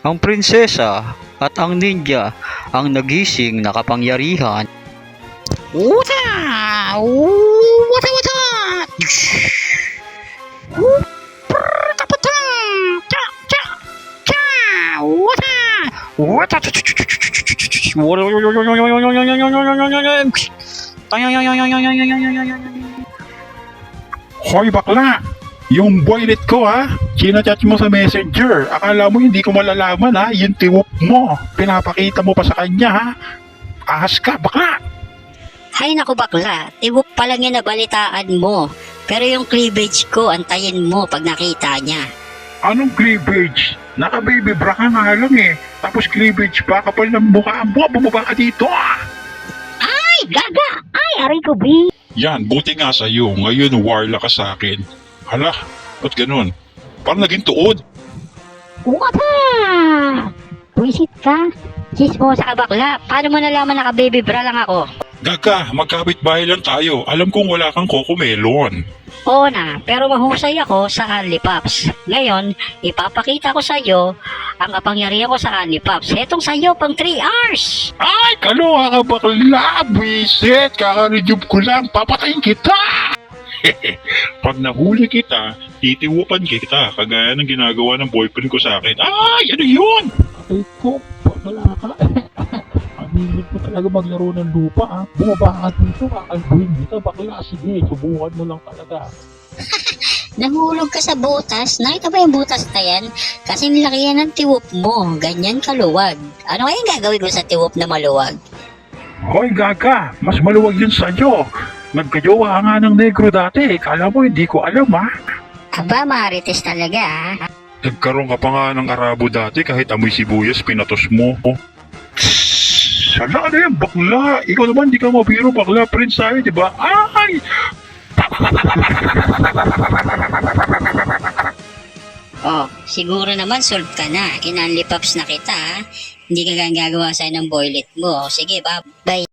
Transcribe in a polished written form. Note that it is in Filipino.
Ang prinsesa at ang ninja ang nagising na kapangyarihan. Wata! Wata wata! Wata! Hoy bakla! Yung boylet ko ha, chinachat mo sa messenger. Akala mo hindi ko malalaman ha, yung tiwop mo. Pinapakita mo pa sa kanya ha. Ahas ka bakla! Hay naku bakla, tiwok pa lang yan nabalitaan mo. Pero yung cleavage ko, antayin mo pag nakita niya. Anong cleavage? Naka-baby bra ka nga lang eh. Tapos cleavage pa, kapal ng mukha mo. Bumaba ka dito ah! Ay, gaga! Ay, aray ko, B! Yan, buti nga sa'yo. Ngayon warla ka sa akin. Hala, ba't ganun? Parang naging tuod. Wata! Buisit ka? Chismosa ka bakla, paano mo nalaman naka-baby bra lang ako? Gaga, magkabit bahay lang tayo. Alam kong wala kang cocomelon. Oo na, pero mahusay ako sa Only Pops. Ngayon, ipapakita ko sa iyo ang kapangyarihan ko sa Only Pops. Etong sa iyo pang 3 hours. Ay, kaloka ka bakla! Bisit! Kakarejuve ko lang. Papatayin kita! Pag nahuli kita, titiwapan kita. Kagaya ng ginagawa ng boyfriend ko sa akin. Ay, ano yun? Ay ko, bakla ka. Hilig mo talaga maglaro ng lupa ha. Bumaba ka dito, kakalbuhin dito. Bakla, sige, subukan mo lang talaga. Nahulog ka sa butas. Nakita ba yung butas na yan? Kasi nilaki yan ng tiwop mo. Ganyan kaluwag. Ano kaya gagawin ko sa tiwop na maluwag? Hoy gaga, mas maluwag yun sa'yo. Nagkajowa nga ng negro dati. Kala mo hindi ko alam ha. Aba, marites talaga ha. Nagkaroon ka pa nga ng arabo dati kahit amoy sibuyas pinatos mo. Sala na yan, bakla. Ikaw naman di ka mabiro, bakla. Prince tayo, di ba? Ay! Oh, siguro naman solve ka na. Inunlipops na kita ha. Hindi ka gagawa sa'yo ng boylet mo. Sige, bye.